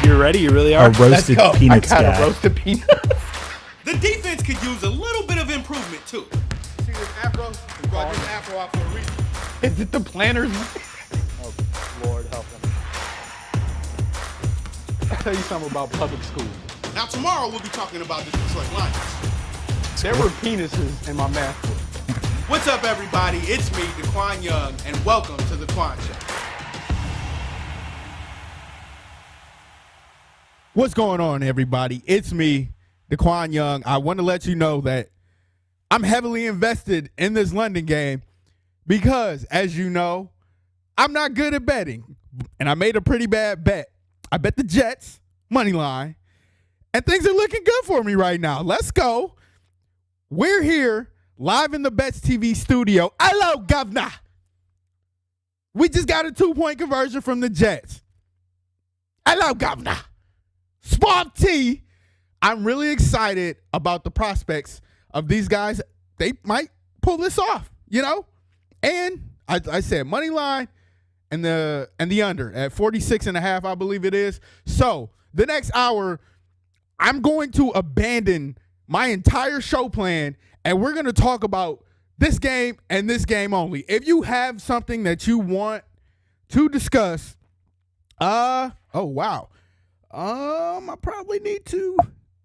You're ready? You really are? A roasted peanuts I got guy. a roasted peanuts. The defense could use a little bit of improvement too. See this afro? We brought this afro out for a reason. Is it the planners? Oh, Lord help him. I'll tell you something about public schools. Now tomorrow we'll be talking about the Detroit Lions. There were penises in my math book. What's up, everybody? It's me, Qwan Young, and welcome to the Qwan Show. What's going on, everybody? It's me, Qwan Young. I want to let you know that I'm heavily invested in this London game because, as you know, I'm not good at betting, and I made a pretty bad bet. I bet the Jets, money line, and things are looking good for me right now. Let's go. We're here live in the Bets TV studio. Hello, governor. We just got a 2-point conversion from the Jets. Hello, governor. Swamp T. I'm really excited about the prospects of these guys. They might pull this off, you know? And I said money line and the under at 46.5, I believe it is. So the next hour, I'm going to abandon my entire show plan, and we're going to talk about this game and this game only. If you have something that you want to discuss, oh, wow. I probably need to.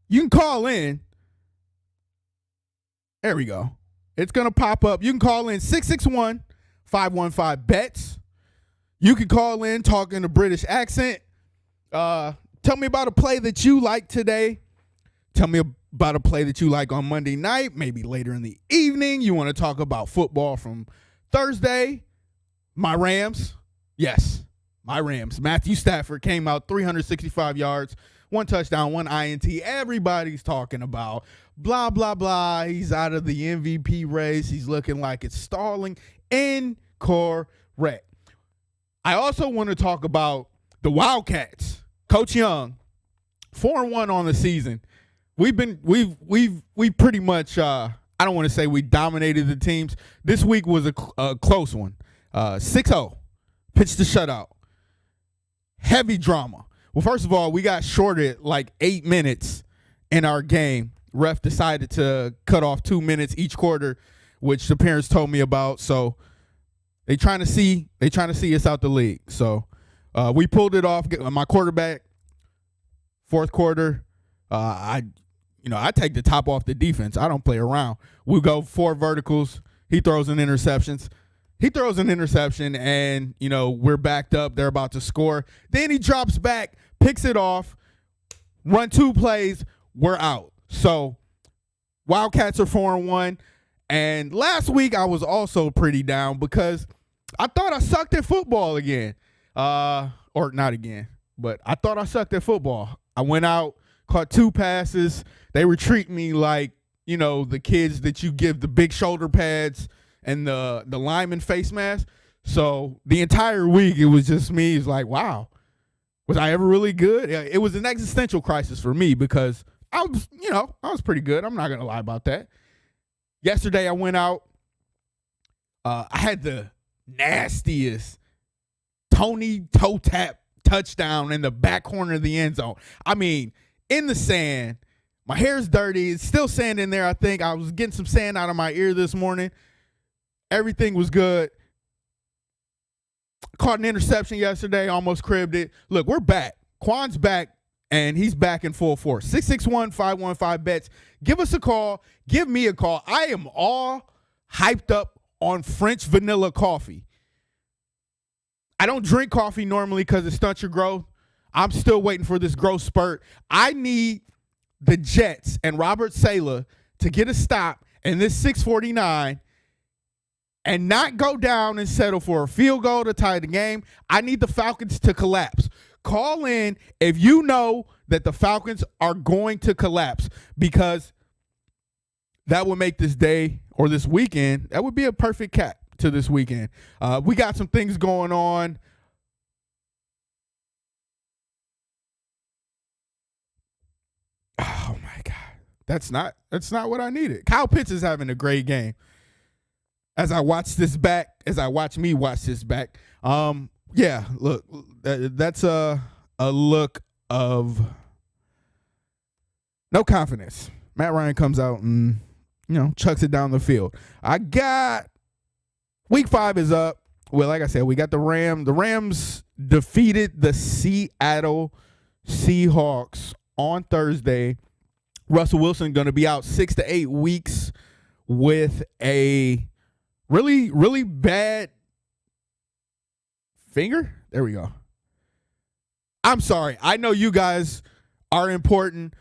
You can call in. There we go. It's going to pop up. You can call in 661-515-BETS. You can call in, talk in a British accent. Tell me about a play that you like today. Tell me about a play that you like on Monday night, maybe later in the evening. You want to talk about football from Thursday. My Rams. Yes. My Rams. Matthew Stafford came out 365 yards, 1 touchdown, 1 INT. Everybody's talking about blah, blah, blah. He's out of the MVP race. He's looking like it's stalling. Incorrect. I also want to talk about the Wildcats. Coach Young, 4-1 on the season. We've pretty much, I don't want to say we dominated the teams. This week was a close one. 6-0. Pitched the shutout. Heavy drama. Well, first of all, we got shorted like 8 minutes in our game. Ref decided to cut off 2 minutes each quarter, which the parents told me about. So they trying to see us out the league. So we pulled it off. My quarterback, fourth quarter, I take the top off the defense. I don't play around. We go 4 verticals. He throws an interception. And, we're backed up. They're about to score. Then he drops back, picks it off, run 2 plays, we're out. So Wildcats are 4-1. And last week I was also pretty down because I thought I sucked at football again. Or not again, but I thought I sucked at football. I went out, caught 2 passes. They were treating me like, the kids that you give the big shoulder pads and the lineman face mask. So the entire week, it was just me. It's like, wow, was I ever really good? It was an existential crisis for me because I was pretty good. I'm not going to lie about that. Yesterday, I went out. I had the nastiest Tony toe tap touchdown in the back corner of the end zone. I mean, in the sand. My hair's dirty. It's still sand in there, I think. I was getting some sand out of my ear this morning. Everything was good. Caught an interception yesterday, almost cribbed it. Look, we're back. Quan's back, and he's back in full force. 661-515-BETS. Give us a call. Give me a call. I am all hyped up on French vanilla coffee. I don't drink coffee normally because it stunts your growth. I'm still waiting for this growth spurt. I need the Jets and Robert Saleh to get a stop in this 649 and not go down and settle for a field goal to tie the game. I need the Falcons to collapse. Call in if you know that the Falcons are going to collapse, because that would make this day or this weekend, that would be a perfect cap to this weekend. We got some things going on. Oh, my God. That's not what I needed. Kyle Pitts is having a great game. As I watch me watch this back, yeah, look, that's a look of no confidence. Matt Ryan comes out and, chucks it down the field. Week 5 is up. Well, like I said, we got the Rams. The Rams defeated the Seattle Seahawks on Thursday. Russell Wilson going to be out 6 to 8 weeks with a really, really bad finger. There we go. I'm sorry. I know you guys are important,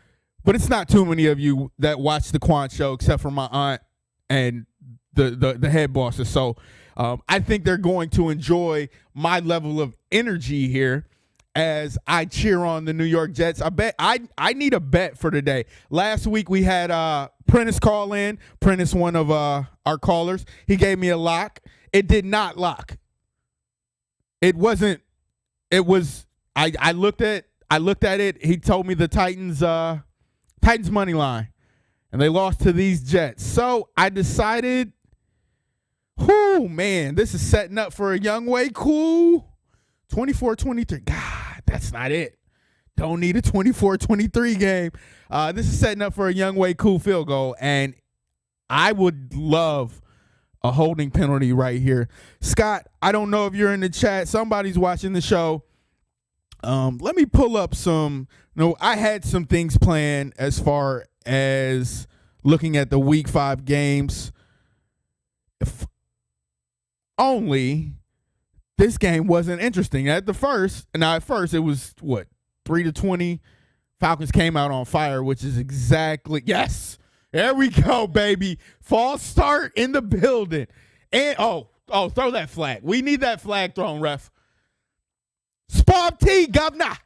but it's not too many of you that watch the Qwan Show except for my aunt and the head bosses. So I think they're going to enjoy my level of energy here as I cheer on the New York Jets. I need a bet for today. Last week we had Prentice call in. Prentice, one of our callers, he gave me a lock. It did not lock. It wasn't. It was. I looked at it. He told me the Titans money line, and they lost to these Jets. So I decided, man, this is setting up for a Young Way Cool 24-23. God, that's not it. Don't need a 24-23 game. This is setting up for a Young Way Cool field goal, and I would love a holding penalty right here. Scott, I don't know if you're in the chat. Somebody's watching the show. Let me pull up some. I had some things planned as far as looking at the Week 5 games. If only this game wasn't interesting. At first it was 3-20. Falcons came out on fire, which is exactly yes. There we go, baby. False start in the building. And throw that flag. We need that flag thrown, ref. Spab T, governor.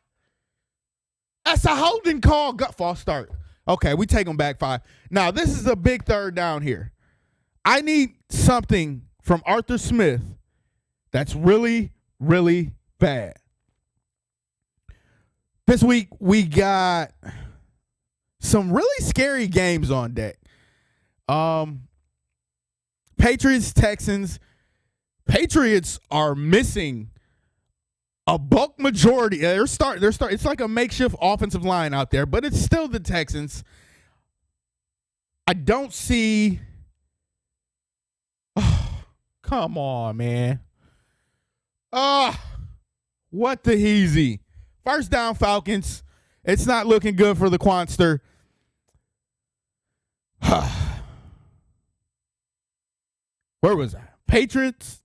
That's a holding call. False start. Okay, we take them back 5. Now, this is a big third down here. I need something from Arthur Smith that's really, really bad. This week, we got some really scary games on deck. Patriots, Texans. Patriots are missing a bulk majority. They're starting. It's like a makeshift offensive line out there, but it's still the Texans. I don't see. Oh, come on, man. What the heezy. First down, Falcons. It's not looking good for the Quanster. Where was I? Patriots,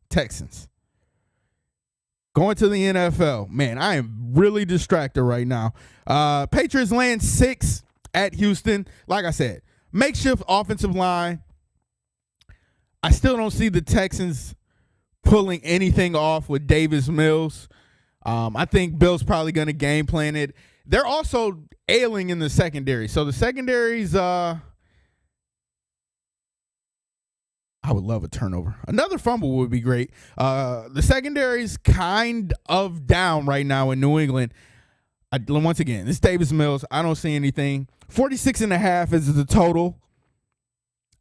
Texans. Going to the NFL. Man, I am really distracted right now. Patriots land 6 at Houston. Like I said, makeshift offensive line. I still don't see the Texans pulling anything off with Davis Mills. I think Bill's probably going to game plan it. They're also ailing in the secondary. So the secondary's I would love a turnover. Another fumble would be great. The secondary's kind of down right now in New England. Once again, it's Davis Mills. I don't see anything. 46.5 is the total.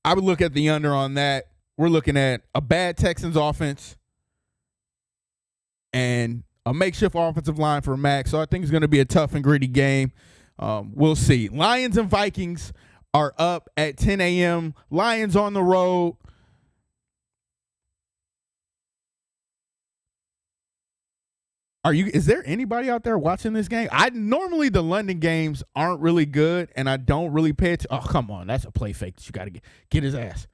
I would look at the under on that. We're looking at a bad Texans offense and a makeshift offensive line for Max. So I think it's going to be a tough and gritty game. We'll see. Lions and Vikings are up at 10 a.m. Lions on the road. Is there anybody out there watching this game? Normally the London games aren't really good, and I don't really pay attention. Oh, come on. That's a play fake that you got to get his ass.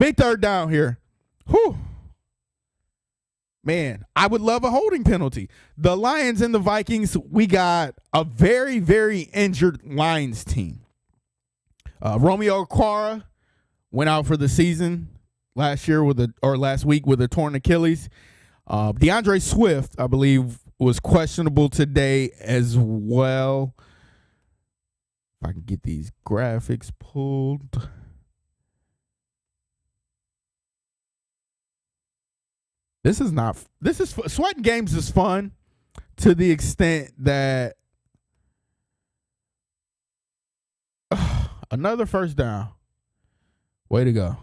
Big third down here. Whew. Man, I would love a holding penalty. The Lions and the Vikings, we got a very, very injured Lions team. Romeo Okwara went out for the season last week with a torn Achilles. DeAndre Swift, I believe, was questionable today as well. If I can get these graphics pulled. Sweating games is fun to the extent that another first down. Way to go.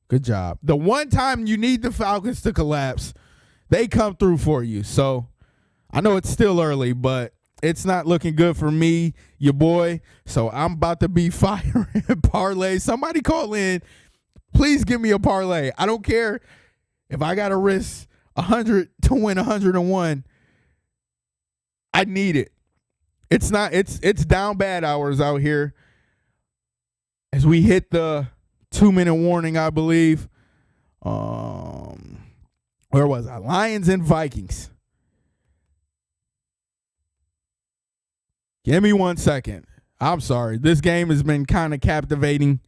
Good job. The one time you need the Falcons to collapse, they come through for you. So I know it's still early, but it's not looking good for me, your boy. So I'm about to be firing parlay. Somebody call in. Please give me a parlay. I don't care if I got to risk 100 to win 101. I need it. It's down bad hours out here as we hit the 2-minute warning, I believe. Where was I? Lions and Vikings. Give me 1 second. I'm sorry. This game has been kind of captivating.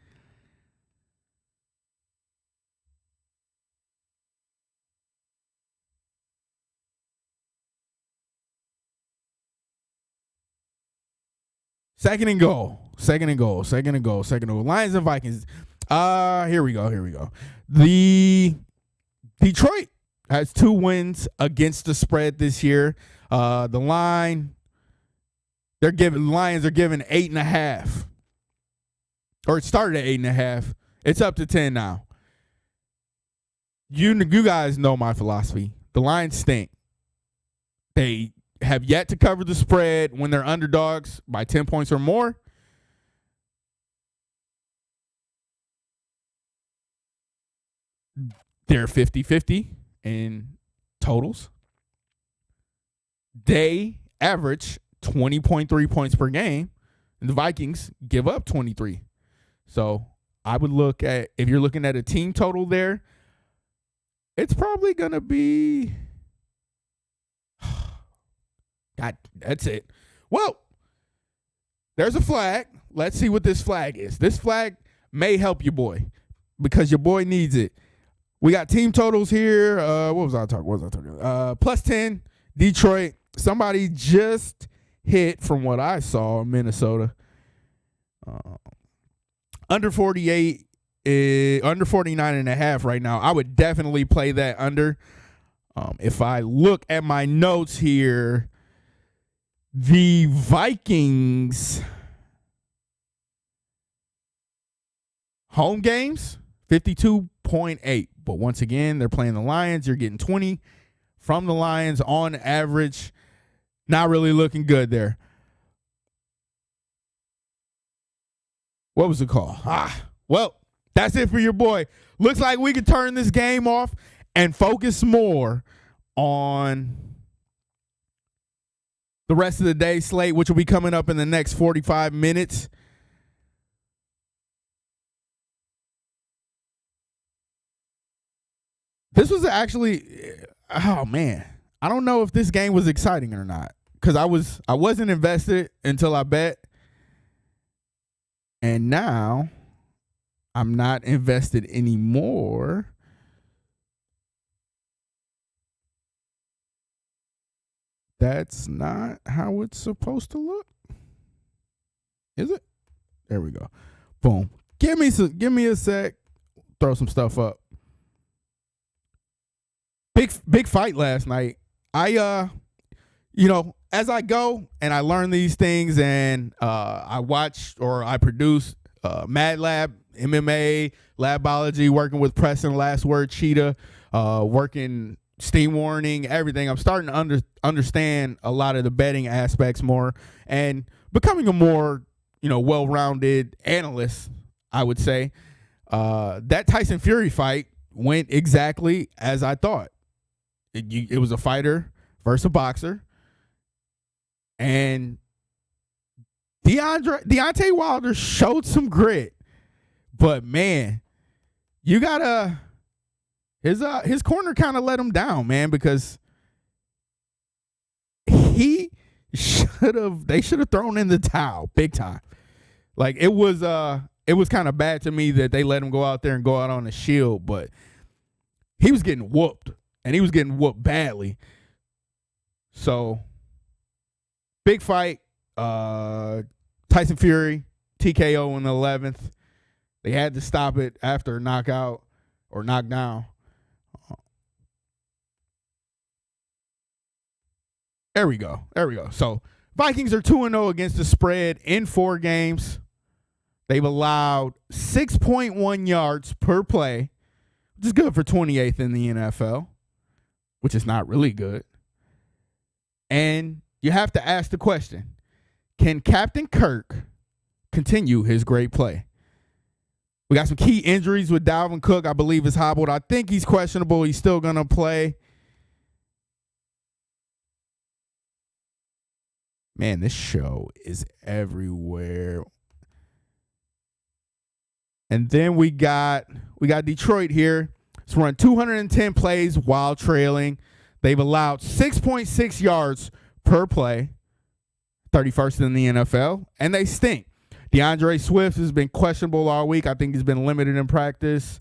Second and goal. Lions and Vikings. Here we go. The Detroit has 2 wins against the spread this year. The line, Lions are giving 8.5. Or it started at 8.5. It's up to 10 now. You guys know my philosophy. The Lions stink. They have yet to cover the spread when they're underdogs by 10 points or more. They're 50-50 in totals. They average 20.3 points per game, and the Vikings give up 23. So I would look at, if you're looking at a team total there, it's probably going to be, God, that's it. Well, there's a flag. Let's see what this flag is. This flag may help your boy because your boy needs it. We got team totals here. What was I talking about? Plus 10, Detroit. Somebody just hit, from what I saw, Minnesota. Under 48, under 49.5 right now. I would definitely play that under. If I look at my notes here, the Vikings home games, 52.8. But once again, they're playing the Lions. You're getting 20 from the Lions on average. Not really looking good there. What was the call? Well, that's it for your boy. Looks like we can turn this game off and focus more on the rest of the day slate, which will be coming up in the next 45 minutes. This was actually, oh man, I don't know if this game was exciting or not, because I wasn't invested until I bet, and now I'm not invested anymore. That's not how it's supposed to look, is it? There we go. Boom. Give me a sec. Throw some stuff up. Big fight last night. I as I go and I learn these things, and I watch or I produce Mad Lab, MMA, Labology, working with Preston, Last Word, Cheetah, working Steam Warning, everything. I'm starting to understand a lot of the betting aspects more and becoming a more, well-rounded analyst, I would say. That Tyson Fury fight went exactly as I thought. It was a fighter versus a boxer. And Deontay Wilder showed some grit. But man, you gotta his corner kind of let him down, man, because they should have thrown in the towel big time. Like it was kind of bad to me that they let him go out there and go out on a shield, but he was getting whooped. And he was getting whooped badly. So, big fight. Tyson Fury, TKO in the 11th. They had to stop it after a knockout or knockdown. There we go. So, Vikings are 2-0 against the spread in 4 games. They've allowed 6.1 yards per play, which is good for 28th in the NFL. which is not really good. And you have to ask the question, can Captain Kirk continue his great play? We got some key injuries with Dalvin Cook. I believe is hobbled. I think he's questionable. He's still going to play. Man, this show is everywhere. And then we got Detroit here. It's run 210 plays while trailing. They've allowed 6.6 yards per play, 31st in the NFL, and they stink. DeAndre Swift has been questionable all week. I think he's been limited in practice.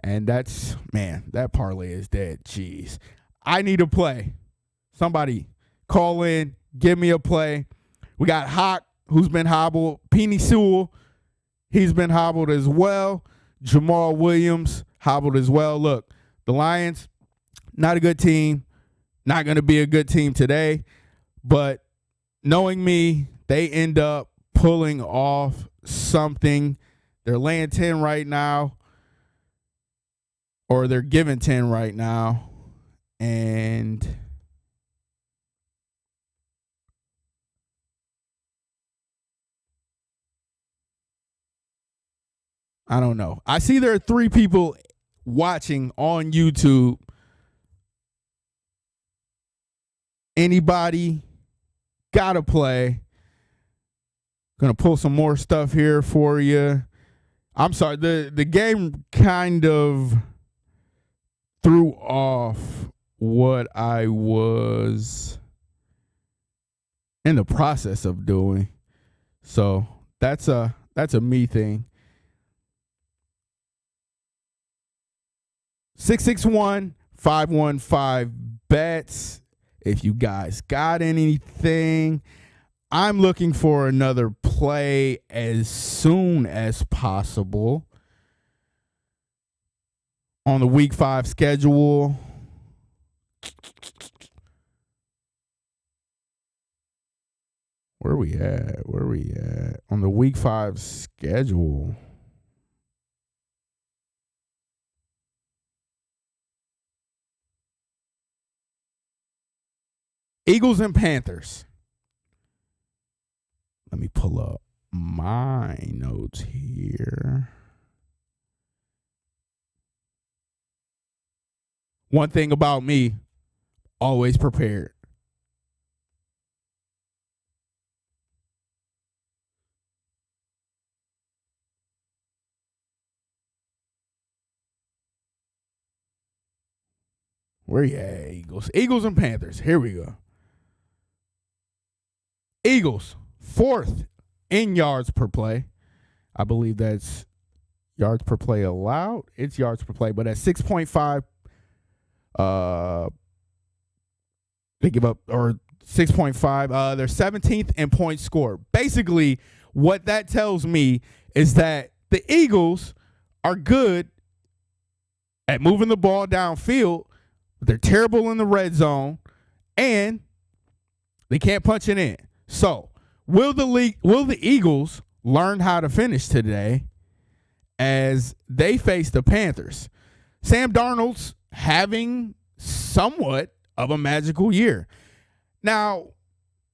And that parlay is dead. Jeez. I need a play. Somebody call in, give me a play. We got Hawk, who's been hobbled. Penei Sewell, he's been hobbled as well. Jamal Williams, hobbled as well. Look, the Lions, not a good team. Not going to be a good team today. But knowing me, they end up pulling off something. They're laying 10 right now. Or they're giving 10 right now. And I don't know. I see there are 3 people watching on YouTube. Anybody got to play? Gonna pull some more stuff here for you. I'm sorry, the game kind of threw off what I was in the process of doing. So that's a me thing. 661-515-BETS. If you guys got anything, I'm looking for another play as soon as possible on the Week 5 schedule. Where we at? On the Week 5 schedule. Eagles and Panthers. Let me pull up my notes here. One thing about me, always prepared. Where you at, Eagles? Eagles and Panthers. Here we go. Eagles, 4th in yards per play. I believe that's yards per play allowed. It's yards per play, but at 6.5, they give up, or 6.5. They're 17th in points scored. Basically, what that tells me is that the Eagles are good at moving the ball downfield. But they're terrible in the red zone, and they can't punch it in. So, will the Eagles learn how to finish today as they face the Panthers? Sam Darnold's having somewhat of a magical year. Now,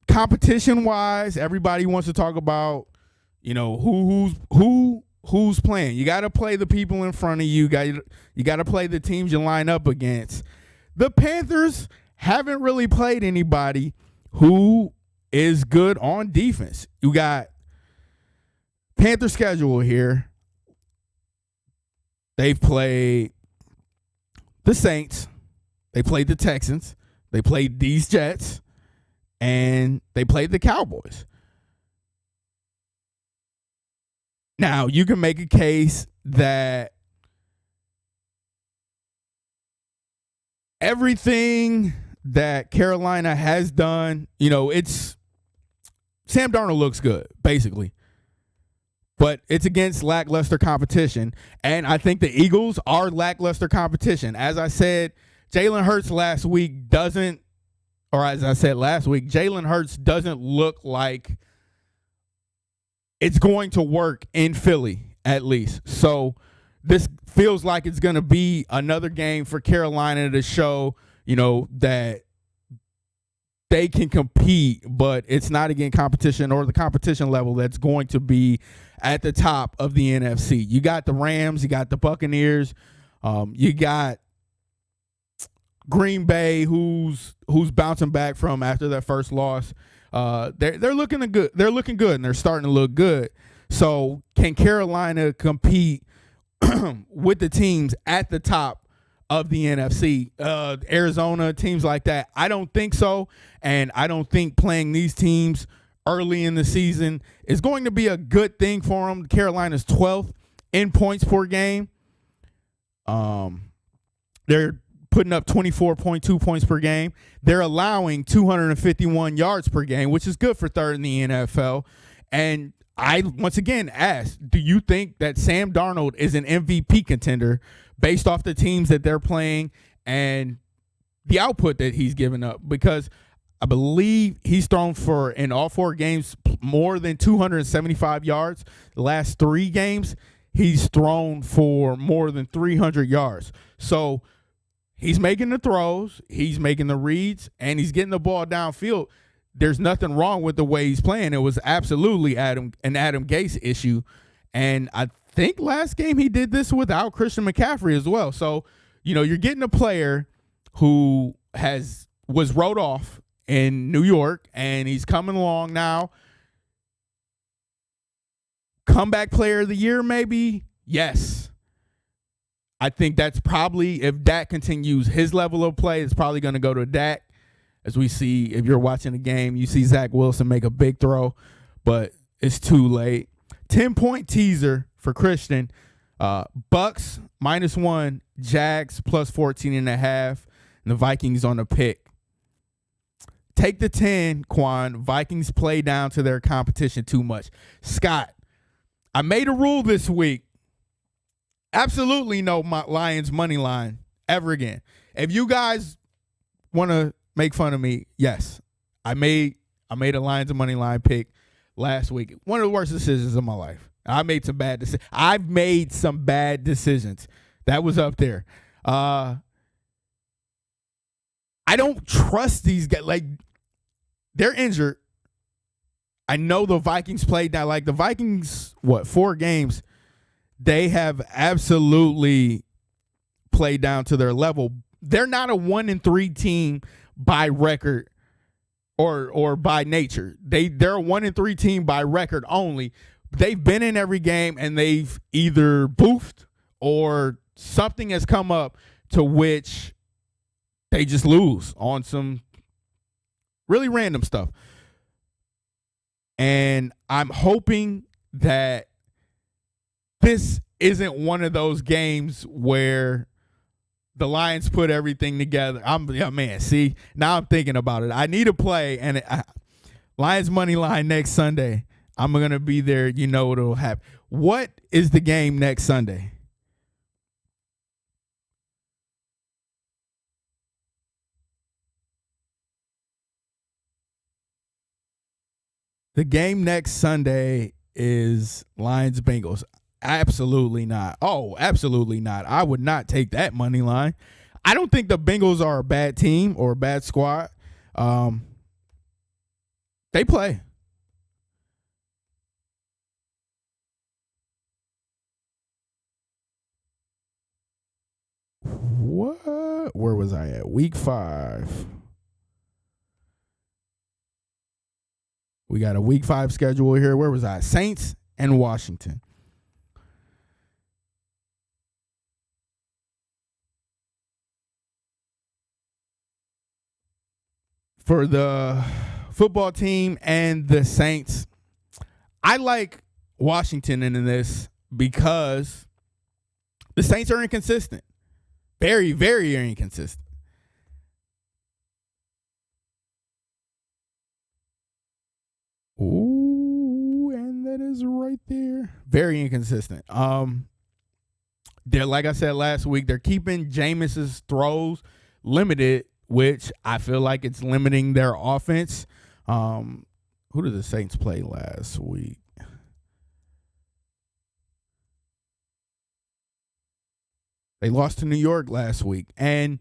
competition-wise, everybody wants to talk about, who's playing. You got to play the people in front of you. You got to play the teams you line up against. The Panthers haven't really played anybody who is good on defense. You got Panther schedule here. They've played the Saints. They played the Texans. They played these Jets. And they played the Cowboys. Now, you can make a case that everything that Carolina has done, it's Sam Darnold looks good, basically. But it's against lackluster competition. And I think the Eagles are lackluster competition. As I said, Jalen Hurts Jalen Hurts doesn't look like it's going to work in Philly, at least. So this feels like it's going to be another game for Carolina to show that they can compete, but it's not again competition or the competition level that's going to be at the top of the NFC. You got the Rams, you got the Buccaneers, you got Green Bay, who's bouncing back from after that first loss. They're looking good. They're looking good, and they're starting to look good. So can Carolina compete with the teams at the top of the NFC? Arizona, teams like that? I don't think so, and I don't think playing these teams early in the season is going to be a good thing for them. Carolina's 12th in points per game. They're putting up 24.2 points per game. They're allowing 251 yards per game, which is good for third in the NFL. And I once again ask, do you think that Sam Darnold is an MVP contender based off the teams that they're playing and the output that he's given up? Because I believe he's thrown for, in all 4 games, more than 275 yards. The last 3 games, he's thrown for more than 300 yards. So he's making the throws, he's making the reads, and he's getting the ball downfield. There's nothing wrong with the way he's playing. It was absolutely an Adam Gase issue. And I think last game he did this without Christian McCaffrey as well. So, you're getting a player who was wrote off in New York, and he's coming along now. Comeback player of the year, maybe? Yes. I think that's probably, if Dak continues his level of play, it's probably going to go to Dak. As we see, if you're watching the game, you see Zach Wilson make a big throw, but it's too late. 10-point teaser for Christian. Bucks -1, Jags +14.5, and the Vikings on the pick. Take the 10, Qwan. Vikings play down to their competition too much. Scott, I made a rule this week. Absolutely no Lions money line ever again. If you guys want to make fun of me, yes, I made a Lions money line pick last week. One of the worst decisions of my life. I made some bad decisions. I've made some bad decisions. That was up there. I don't trust these guys. Like, they're injured. I know the Vikings played now. Like, the Vikings, 4 games? They have absolutely played down to their level. They're not a 1-3 team by record or by nature. They're a 1-3 team by record only. They've been in every game, and they've either boofed or something has come up to which they just lose on some really random stuff. And I'm hoping that this isn't one of those games where the Lions put everything together. See, now I'm thinking about it. I need to play, and Lions money line next Sunday. I'm going to be there. You know what will happen. What is the game next Sunday? The game next Sunday is Lions-Bengals. Absolutely not. Oh, absolutely not. I would not take that money line. I don't think the Bengals are a bad team or a bad squad. They play. What? Where was I at? Week 5. We got a week 5 schedule here. Where was I? Saints and Washington. For the football team and the Saints, I like Washington in this because the Saints are inconsistent. Very, very inconsistent. Ooh, and that is right there. Very inconsistent. They're, like I said last week, they're keeping Jameis's throws limited, which I feel like it's limiting their offense. Who did the Saints play last week? They lost to New York last week. And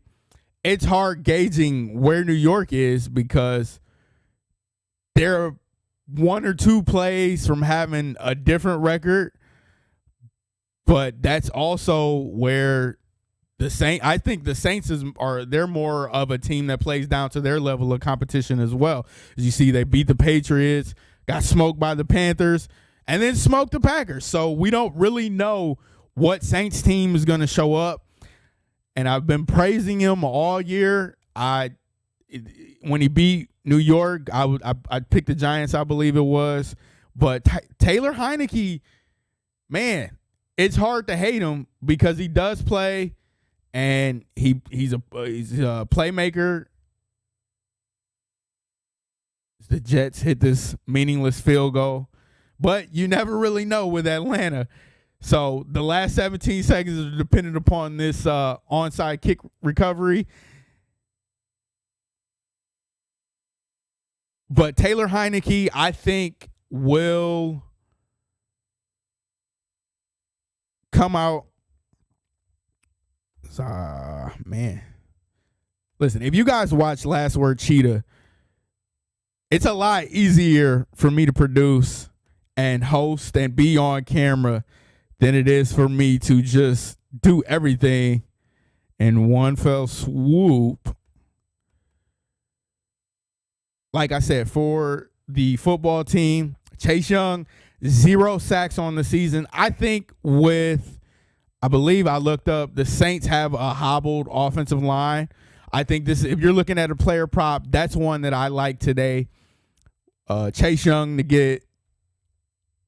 it's hard gauging where New York is because they're one or two plays from having a different record, but that's also where I think the Saints they're more of a team that plays down to their level of competition as well. As you see, they beat the Patriots, got smoked by the Panthers, and then smoked the Packers. So we don't really know what Saints team is going to show up. And I've been praising him all year. When he beat New York, I picked the Giants, I believe it was. But Taylor Heineke, man, it's hard to hate him because he does play. And he's a playmaker. The Jets hit this meaningless field goal, but you never really know with Atlanta. So the last 17 seconds are dependent upon this onside kick recovery. But Taylor Heineke, I think, will come out. Man. Listen, if you guys watch Last Word Cheetah, it's a lot easier for me to produce and host and be on camera than it is for me to just do everything in one fell swoop. Like I said, for the football team, Chase Young, 0 sacks on the season. I think I believe I looked up, the Saints have a hobbled offensive line. I think if you're looking at a player prop, that's one that I like today. Chase Young to get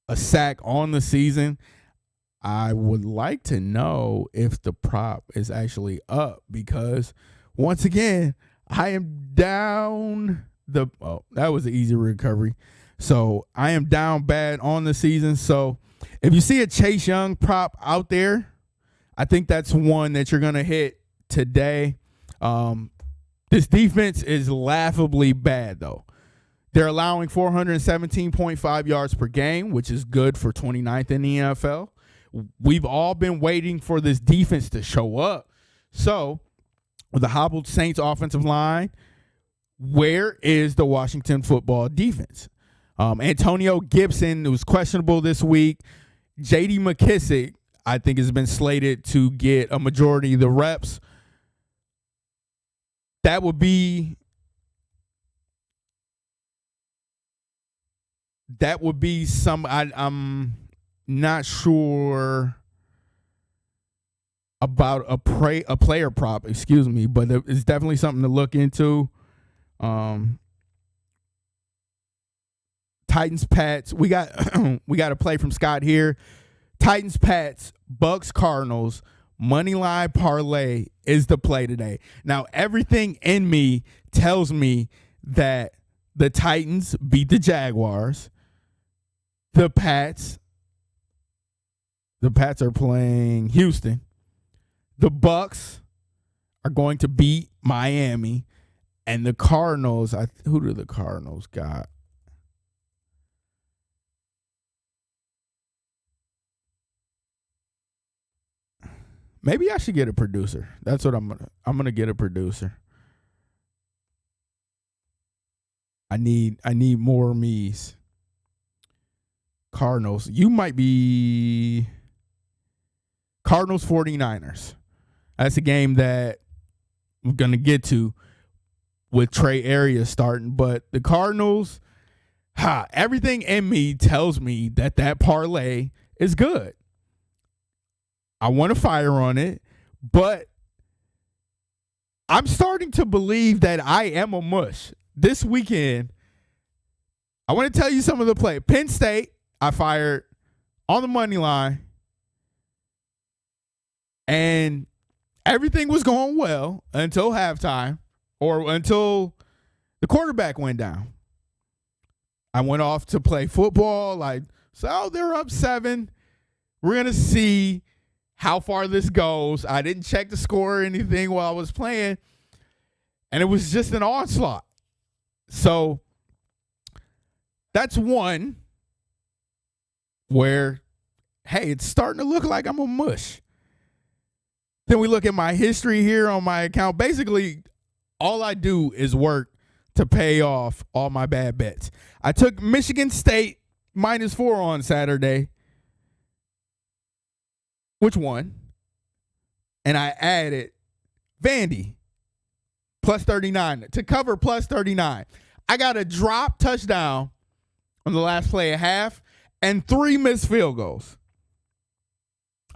a sack on the season. I would like to know if the prop is actually up because, once again, I am down that was an easy recovery. So I am down bad on the season. So if you see a Chase Young prop out there, I think that's one that you're going to hit today. This defense is laughably bad, though. They're allowing 417.5 yards per game, which is good for 29th in the NFL. We've all been waiting for this defense to show up. So, with the hobbled Saints offensive line, where is the Washington football defense? Antonio Gibson was questionable this week. J.D. McKissick, I think, has been slated to get a majority of the reps. That would be some. I'm not sure about a player prop. Excuse me, but it's definitely something to look into. Titans Pats. We got a play from Scott here. Titans Pats, Bucks Cardinals, moneyline parlay is the play today. Now, everything in me tells me that the Titans beat the Jaguars. The Pats are playing Houston. The Bucks are going to beat Miami. And the Cardinals, who do the Cardinals got? Maybe I should get a producer. That's what I'm gonna get a producer. I need more me's. Cardinals. You might be Cardinals 49ers. That's a game that I'm gonna get to with Trey Arias starting. But the Cardinals, everything in me tells me that parlay is good. I want to fire on it, but I'm starting to believe that I am a mush. This weekend, I want to tell you some of the play. Penn State, I fired on the money line, and everything was going well until halftime or until the quarterback went down. I went off to play football. They're up 7. We're going to see how far this goes. I didn't check the score or anything while I was playing, and it was just an onslaught. So that's one where, hey, it's starting to look like I'm a mush. Then we look at my history here on my account. Basically, all I do is work to pay off all my bad bets. I took Michigan State -4 on Saturday, which won. And I added Vandy +39 to cover +39. I got a drop touchdown on the last play of half and 3 missed field goals.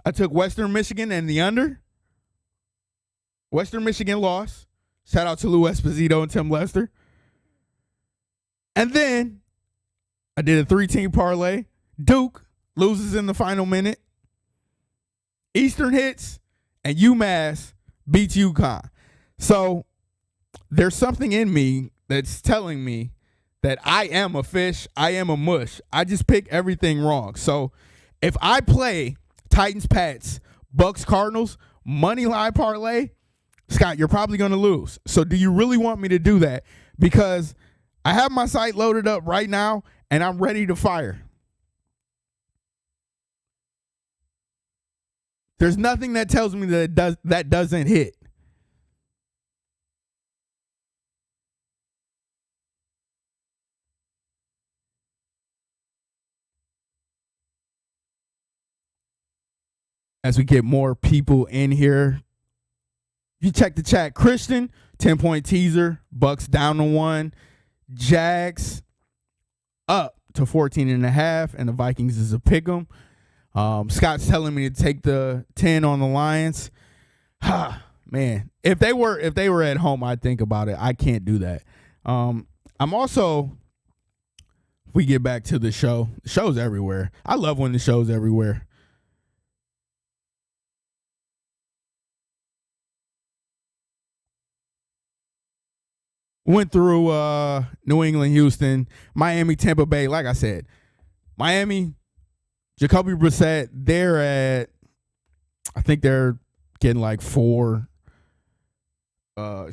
I took Western Michigan and the under. Western Michigan lost. Shout out to Lou Esposito and Tim Lester. And then I did a 3-team parlay. Duke loses in the final minute. Eastern hits, and UMass beats UConn. So there's something in me that's telling me that I am a fish, I am a mush. I just pick everything wrong. So if I play Titans, Pats, Bucks, Cardinals, money line parlay, Scott, you're probably going to lose. So do you really want me to do that? Because I have my site loaded up right now, and I'm ready to fire. There's nothing that tells me that doesn't hit. As we get more people in here, you check the chat. Christian, 10-point teaser. Bucks down to 1. Jags up to 14.5, and the Vikings is a pick 'em. Scott's telling me to take the 10 on the Lions. Man, if they were at home, I'd think about it. I can't do that. I'm also, if we get back to the show's everywhere. I love when the show's everywhere. Went through New England, Houston, Miami, Tampa Bay. Like I said, Miami, Jacoby Brissett, I think they're getting like 4. They're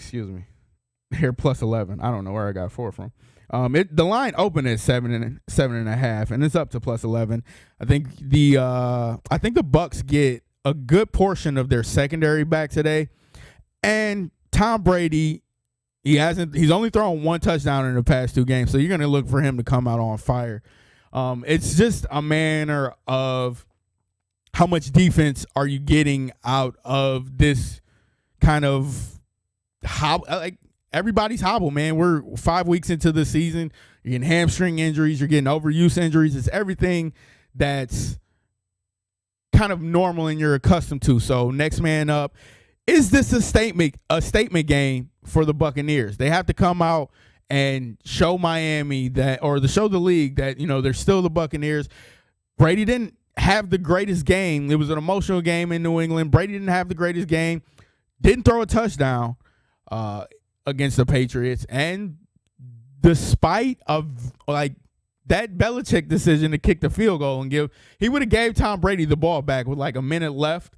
+11. I don't know where I got 4 from. The line opened at 7.5, and it's up to +11. I think the Bucks get a good portion of their secondary back today, and Tom Brady. He's only thrown 1 touchdown in the past 2 games, so you're going to look for him to come out on fire. It's just a manner of how much defense are you getting out of this kind of like everybody's hobble, man. We're 5 weeks into the season. You're getting hamstring injuries. You're getting overuse injuries. It's everything that's kind of normal and you're accustomed to. So next man up. Is this a statement game for the Buccaneers? They have to come out and show Miami show the league that, they're still the Buccaneers. Brady didn't have the greatest game. It was an emotional game in New England. Brady didn't have the greatest game. Didn't throw a touchdown against the Patriots. And despite of that Belichick decision to kick the field goal he would have gave Tom Brady the ball back with like a minute left.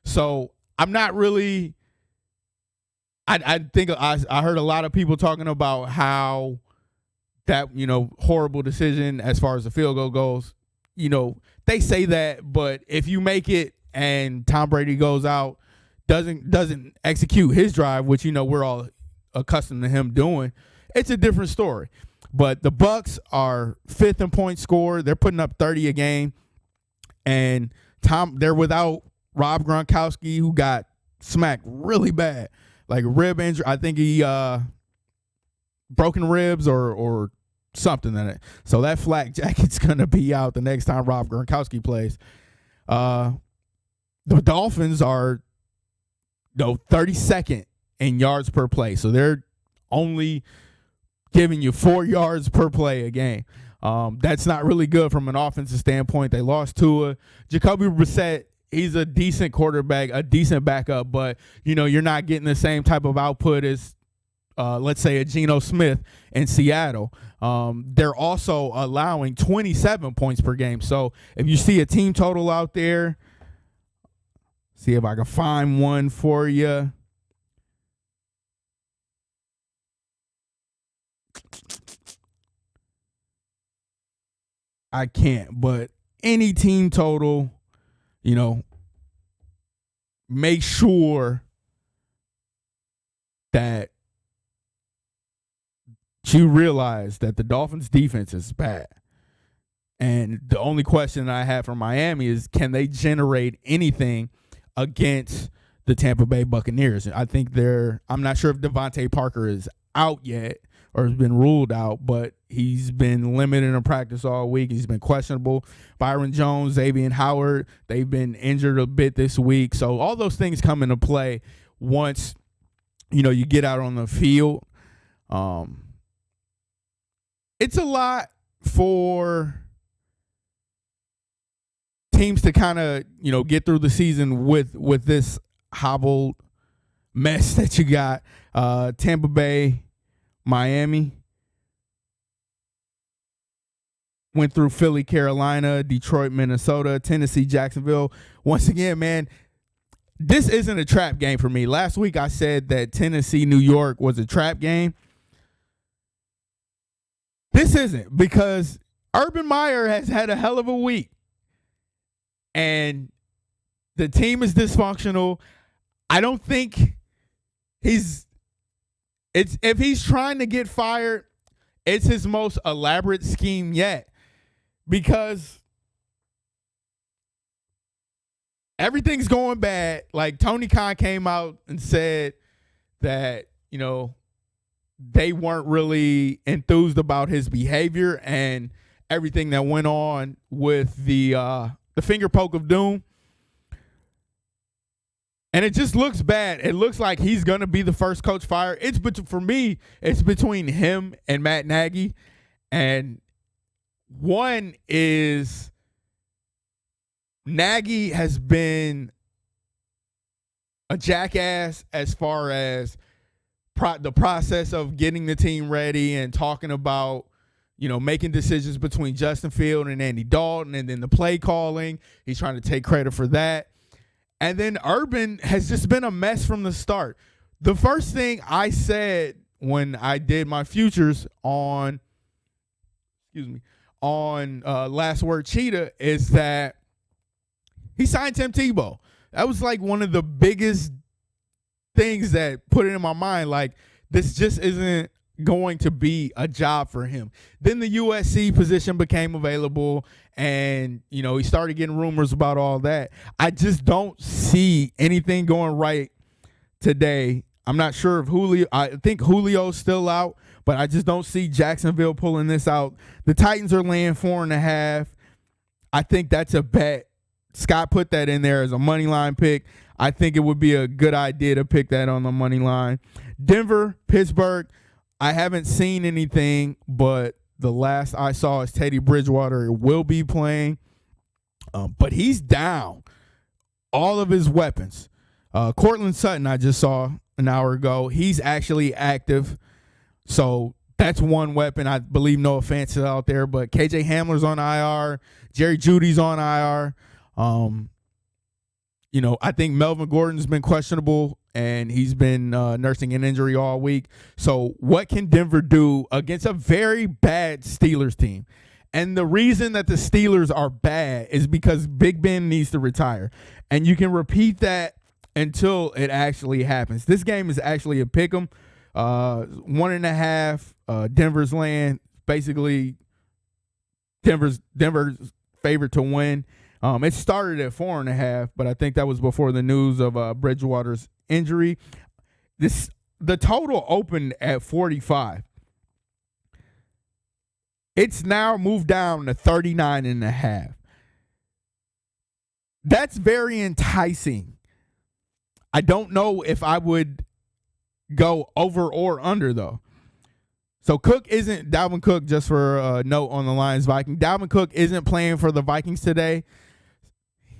So I'm not really. I think I heard a lot of people talking about how that horrible decision as far as the field goal goes. They say that, but if you make it and Tom Brady goes out, doesn't execute his drive, which we're all accustomed to him doing, it's a different story. But the Bucks are 5th in points scored. They're putting up 30 a game, and they're without Rob Gronkowski, who got smacked really bad, like rib injury. I think he broken ribs or something in it. So that flak jacket's gonna be out the next time Rob Gronkowski plays. The Dolphins are 32nd in yards per play, so they're only giving you 4 yards per play a game. That's not really good from an offensive standpoint. They lost Tua. Jacoby Brissett. He's a decent quarterback, a decent backup, but, you're not getting the same type of output as, let's say, a Geno Smith in Seattle. They're also allowing 27 points per game. So if you see a team total out there, see if I can find one for you. I can't, but any team total, make sure that you realize that the Dolphins' defense is bad. And the only question I have for Miami is, can they generate anything against the Tampa Bay Buccaneers? I think I'm not sure if Devontae Parker is out yet or has been ruled out, but he's been limited in practice all week. He's been questionable. Byron Jones, Xavier Howard, they've been injured a bit this week. So all those things come into play once, you get out on the field. It's a lot for teams to kind of, get through the season with this hobbled mess that you got. Tampa Bay, Miami, went through Philly, Carolina, Detroit, Minnesota, Tennessee, Jacksonville. Once again, man, this isn't a trap game for me. Last week I said that Tennessee, New York was a trap game. This isn't, because Urban Meyer has had a hell of a week. And the team is dysfunctional. I don't think if he's trying to get fired, it's his most elaborate scheme yet, because everything's going bad. Like, Tony Khan came out and said that, they weren't really enthused about his behavior and everything that went on with the finger poke of doom. And it just looks bad. It looks like he's going to be the first coach fired. For me, it's between him and Matt Nagy. And one is, Nagy has been a jackass as far as the process of getting the team ready and talking about, making decisions between Justin Field and Andy Dalton, and then the play calling. He's trying to take credit for that. And then Urban has just been a mess from the start. The first thing I said when I did my futures on Last Word Cheetah is that he signed Tim Tebow. That was like one of the biggest things that put it in my mind, like, this just isn't going to be a job for him. Then the USC position became available, and he started getting rumors about all that. I just don't see anything going right today. I'm not sure if I think Julio's still out, but I just don't see Jacksonville pulling this out. The Titans are laying 4.5. I think that's a bet. Scott put that in there as a money line pick. I think it would be a good idea to pick that on the money line. Denver, Pittsburgh, I haven't seen anything, but the last I saw is Teddy Bridgewater will be playing, but he's down all of his weapons. Cortland Sutton, I just saw an hour ago. He's actually active, so that's one weapon. I believe Noah Fant is out there, but KJ Hamler's on IR. Jerry Jeudy's on IR. I think Melvin Gordon's been questionable, and he's been nursing an injury all week. So what can Denver do against a very bad Steelers team? And the reason that the Steelers are bad is because Big Ben needs to retire. And you can repeat that until it actually happens. This game is actually a pick 'em. 1.5. Denver's laying. Basically, Denver's favorite to win. It started at 4.5, but I think that was before the news of Bridgewater's injury. The total opened at 45. It's now moved down to 39.5. That's very enticing. I don't know if I would go over or under, though. So Dalvin Cook, just for a note on the Lions Vikings, Dalvin Cook isn't playing for the Vikings today.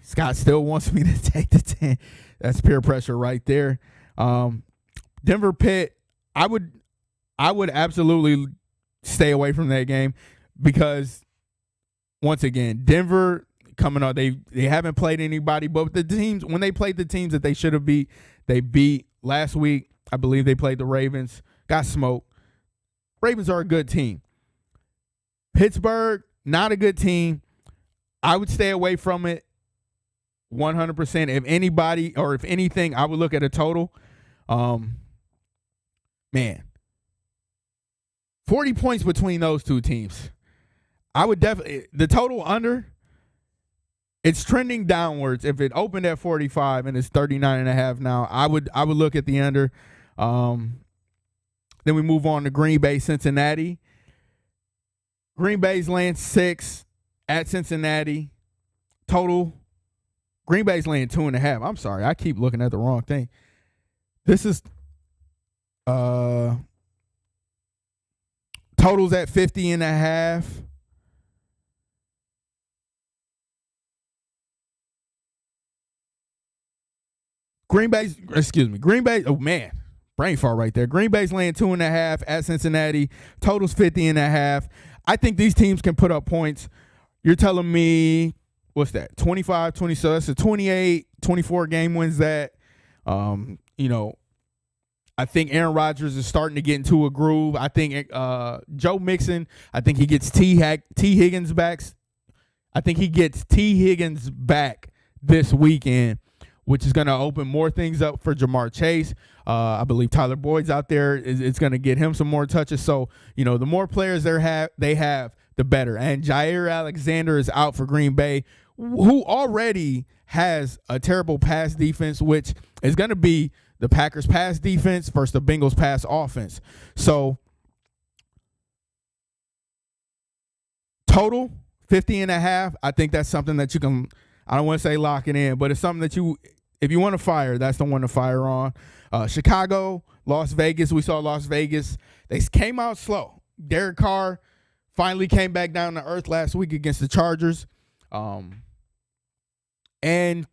Scott still wants me to take the 10. That's peer pressure right there. Denver Pitt, I would absolutely stay away from that game, because once again, Denver coming up, they haven't played anybody, but the teams, when they played the teams that they should have beat, they beat. Last week, I believe they played the Ravens, got smoked. Ravens are a good team. Pittsburgh, not a good team. I would stay away from it. 100%. If anybody or if anything, I would look at a total. Man, 40 points between those two teams. I would definitely, the total under, it's trending downwards. If it opened at 45 and it's 39.5 now, I would look at the under. Then we move on to Green Bay, Cincinnati. Green Bay's laying 6 at Cincinnati. Total, Green Bay's laying 2.5. I'm sorry, I keep looking at the wrong thing. This is totals at 50.5. Green Bay, oh man, brain fart right there. Green Bay's laying 2.5 at Cincinnati. Totals 50.5. I think these teams can put up points. You're telling me, what's that, 25, 20, so that's a 28, 24 game wins that. I think Aaron Rodgers is starting to get into a groove. I think Joe Mixon, I think he gets T. Higgins back. I think he gets T. Higgins back this weekend, which is going to open more things up for Jamar Chase. I believe Tyler Boyd's out there. It's going to get him some more touches. So, the more players they have, the better. And Jair Alexander is out for Green Bay, who already has a terrible pass defense, which is going to be the Packers pass defense versus the Bengals pass offense. So, total 50.5. I think that's something that you can, I don't want to say lock it in, but it's something that if you want to fire, that's the one to fire on. Chicago, Las Vegas. We saw Las Vegas. They came out slow. Derek Carr finally came back down to earth last week against the Chargers. And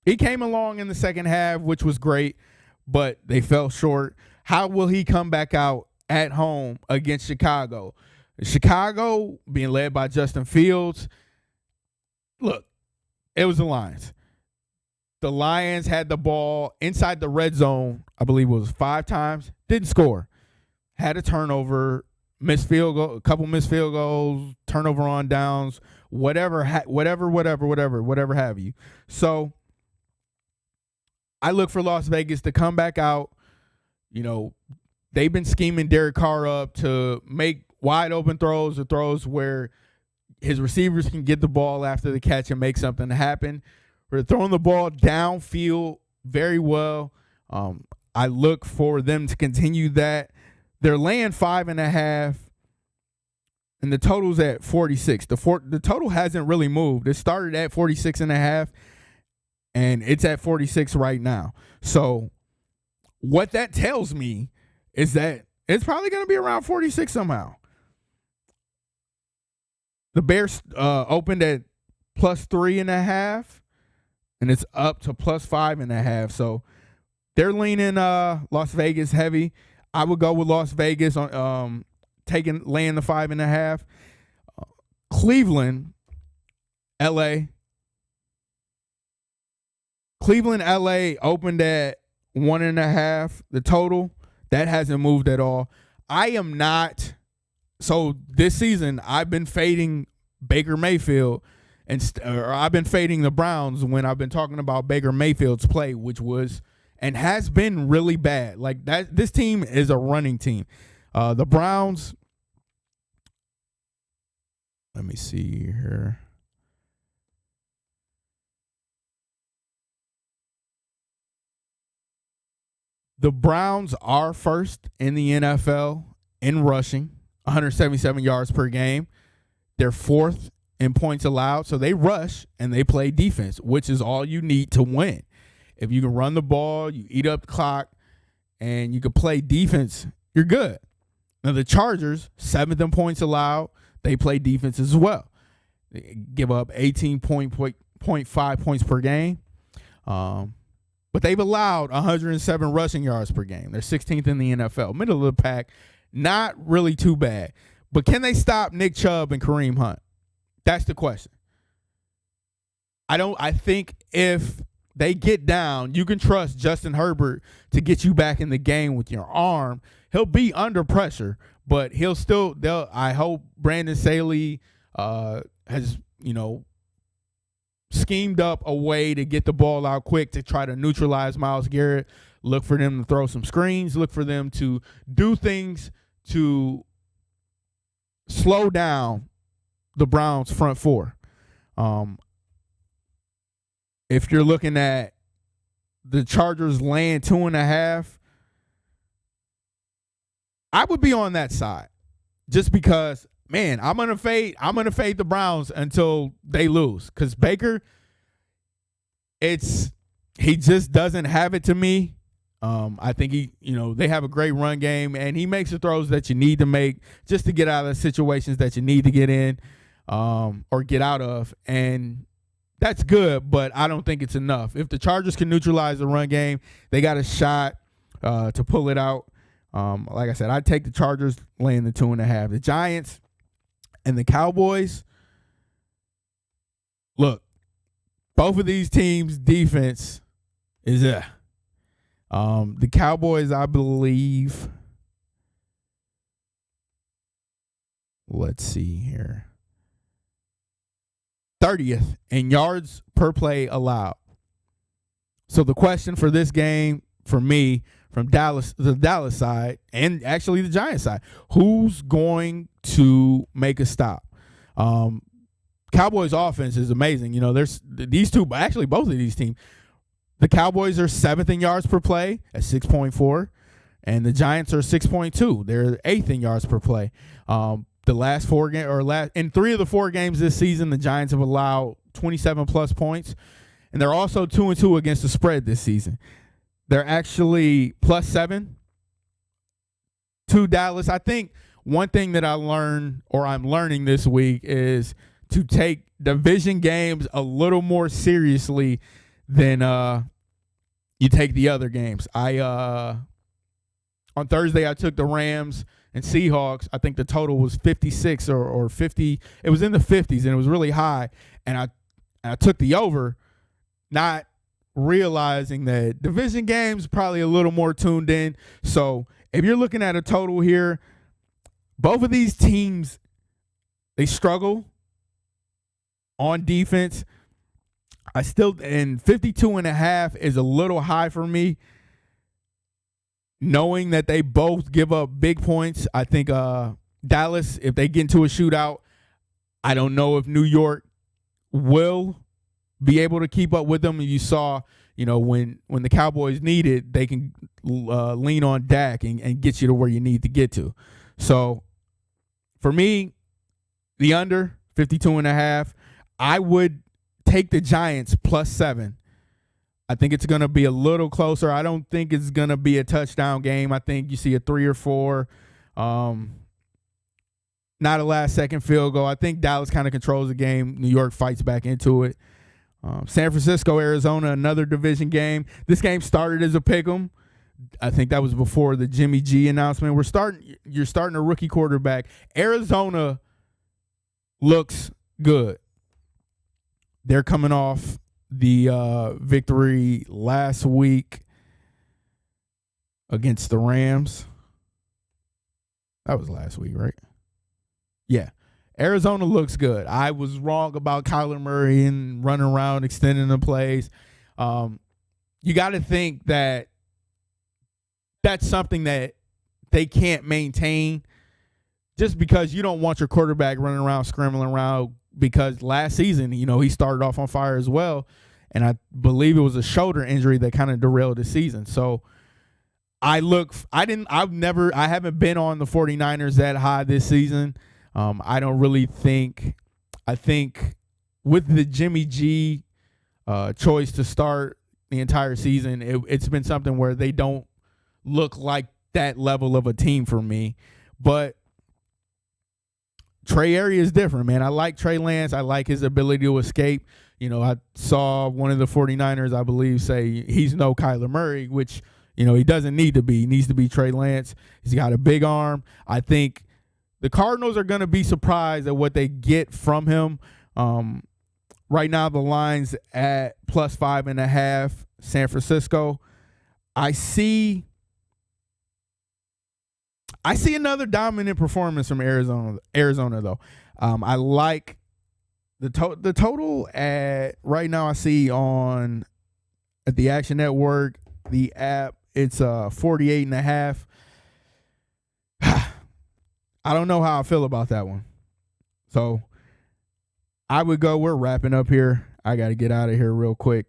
he came along in the second half, which was great, but they fell short. How will he come back out at home against Chicago? Chicago being led by Justin Fields. Look, it was the Lions. The Lions had the ball inside the red zone, I believe it was 5 times, didn't score. Had a turnover, missed field goal, a couple missed field goals, turnover on downs, whatever have you. So I look for Las Vegas to come back out. They've been scheming Derek Carr up to make wide open throws or throws where his receivers can get the ball after the catch and make something happen. We're throwing the ball downfield very well. I look for them to continue that. They're laying 5.5, and the total's at 46. The total hasn't really moved. It started at 46.5, and it's at 46 right now. So what that tells me is that it's probably going to be around 46 somehow. The Bears opened at plus 3.5, and it's up to plus 5.5. So they're leaning Las Vegas heavy. I would go with Las Vegas on laying the 5.5. Cleveland, LA opened at 1.5. The total, that hasn't moved at all. I am not. So this season, I've been fading Baker Mayfield, or I've been fading the Browns when I've been talking about Baker Mayfield's play, which was and has been really bad. Like that, this team is a running team. The Browns. Let me see here. The Browns are first in the NFL in rushing, 177 yards per game. They're fourth in points allowed. So they rush and they play defense, which is all you need to win. If you can run the ball, you eat up the clock, and you can play defense, you're good. Now the Chargers, 7th in points allowed. They play defense as well. They give up 18.5 points per game. But they've allowed 107 rushing yards per game. They're 16th in the NFL. Middle of the pack, not really too bad. But can they stop Nick Chubb and Kareem Hunt? That's the question. I think if they get down, you can trust Justin Herbert to get you back in the game with your arm. He'll be under pressure, but I hope Brandon Staley has, schemed up a way to get the ball out quick to try to neutralize Myles Garrett. Look for them to throw some screens. Look for them to do things to slow down the Browns' front four. If you're looking at the Chargers laying 2.5, I would be on that side, just because, man, I'm gonna fade the Browns until they lose, because Baker, he just doesn't have it to me. I think they have a great run game, and he makes the throws that you need to make just to get out of the situations that you need to get in, or get out of, and that's good, but I don't think it's enough. If the Chargers can neutralize the run game, they got a shot to pull it out. Like I said, I'd take the Chargers laying the 2.5. The Giants and the Cowboys, look, both of these teams' defense is the Cowboys, I believe, let's see here, 30th in yards per play allowed. So the question for this game, for me, from the Dallas side, and actually the Giants side, who's going to make a stop? Cowboys offense is amazing. There's these two, actually both of these teams. The Cowboys are 7th in yards per play at 6.4, and the Giants are 6.2. They're 8th in yards per play. The last 4 games, in 3 of the 4 games this season, the Giants have allowed 27 plus points, and they're also 2-2 against the spread this season. They're actually +7 to Dallas. I think one thing that I'm learning this week is to take division games a little more seriously than you take the other games. On Thursday I took the Rams and Seahawks. I think the total was 56 or 50. It was in the 50s, and it was really high. And I took the over, not realizing that division games probably a little more tuned in. So if you're looking at a total here, both of these teams, they struggle on defense. And 52.5 is a little high for me, knowing that they both give up big points. I think Dallas, if they get into a shootout, I don't know if New York will be able to keep up with them. You saw, when the Cowboys need it, they can lean on Dak and get you to where you need to get to. So for me, the under 52.5, I would take the Giants +7. I think it's going to be a little closer. I don't think it's going to be a touchdown game. I think you see a 3 or 4, not a last-second field goal. I think Dallas kind of controls the game. New York fights back into it. San Francisco, Arizona, another division game. This game started as a pick'em. I think that was before the Jimmy G announcement. You're starting a rookie quarterback. Arizona looks good. They're coming off the victory last week against the Rams. That was last week, right? Yeah. Arizona looks good. I was wrong about Kyler Murray and running around extending the plays. You got to think that that's something that they can't maintain, just because you don't want your quarterback running around, scrambling around, because last season, he started off on fire as well, and I believe it was a shoulder injury that kind of derailed the season. So I haven't been on the 49ers that high this season. I don't really think – I think with the Jimmy G choice to start the entire season, it's been something where they don't look like that level of a team for me. But Trey Area is different, man. I like Trey Lance. I like his ability to escape. I saw one of the 49ers, I believe, say he's no Kyler Murray, which, he doesn't need to be. He needs to be Trey Lance. He's got a big arm. I think the Cardinals are going to be surprised at what they get from him. Right now, the line's at +5.5, San Francisco. I see another dominant performance from Arizona though. I like The total at right now I see on at the Action Network, the app, it's 48.5. I don't know how I feel about that one. So I would go, we're wrapping up here. I got to get out of here real quick.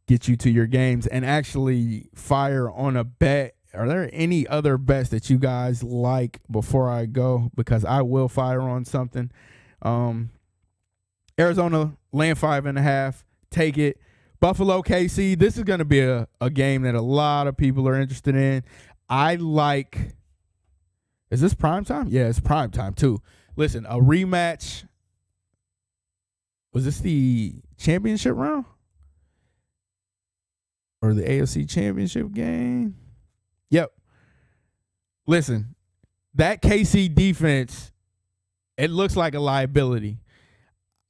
Get you to your games and actually fire on a bet. Are there any other bets that you guys like before I go? Because I will fire on something. Arizona land 5.5. Take it. Buffalo KC. This is going to be a game that a lot of people are interested in. I like. Is this prime time? Yeah, it's prime time too. Listen, a rematch. Was this the championship round? Or the AFC championship game? Yep. Listen, that KC defense, it looks like a liability.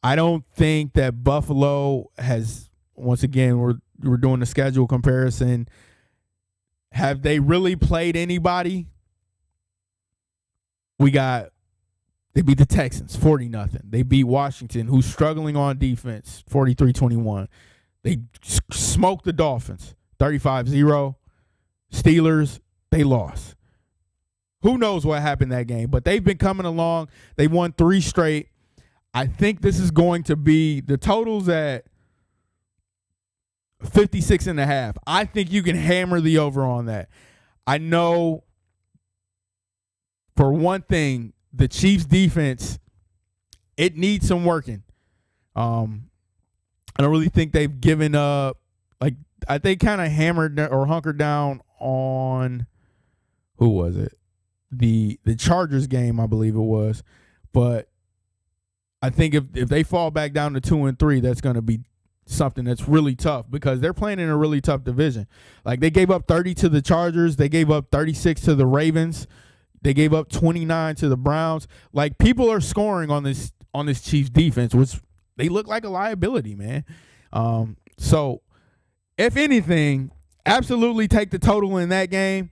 I don't think that Buffalo has, once again, we're doing the schedule comparison. Have they really played anybody? They beat the Texans 40-0. They beat Washington, who's struggling on defense, 43-21. They smoked the Dolphins 35-0. Steelers, they lost. Who knows what happened that game, but they've been coming along. They won 3 straight. I think this is going to be the totals at 56.5. I think you can hammer the over on that. I know for one thing, the Chiefs defense, it needs some working. I don't really think they've given up. Like, I think kind of hammered or hunkered down on, who was it? The Chargers game, I believe it was. But I think if they fall back down to 2-3, that's going to be something that's really tough because they're playing in a really tough division. Like, they gave up 30 to the Chargers. They gave up 36 to the Ravens. They gave up 29 to the Browns. Like, people are scoring on this Chiefs defense, which they look like a liability, man. So, if anything, absolutely take the total in that game.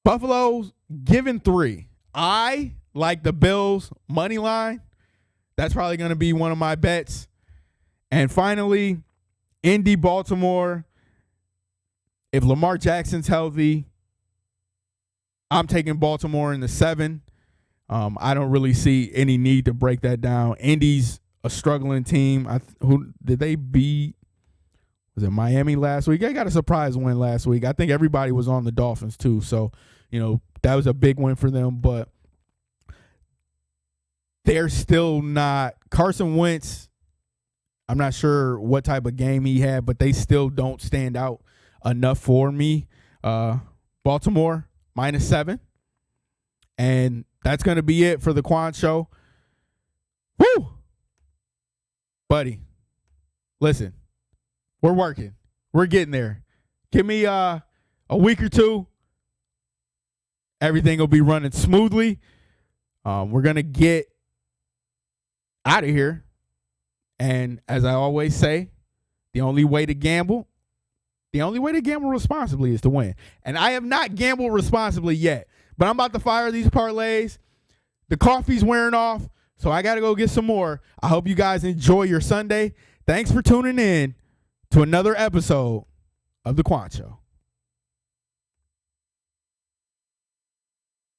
Buffalo's given 3. I like the Bills money line. That's probably going to be one of my bets. And finally, Indy, Baltimore. If Lamar Jackson's healthy, I'm taking Baltimore in the 7. I don't really see any need to break that down. Indy's a struggling team. Who did they beat? Was it Miami last week? They got a surprise win last week. I think everybody was on the Dolphins too. So, that was a big win for them. But they're still not. Carson Wentz, I'm not sure what type of game he had, but they still don't stand out enough for me. Baltimore, -7. And that's going to be it for the Qwan Show. Woo! Buddy, listen, we're working. We're getting there. Give me a week or two. Everything will be running smoothly. We're going to get out of here. And as I always say, the only way to gamble responsibly is to win. And I have not gambled responsibly yet. But I'm about to fire these parlays. The coffee's wearing off, so I got to go get some more. I hope you guys enjoy your Sunday. Thanks for tuning in to another episode of The Qwan Show.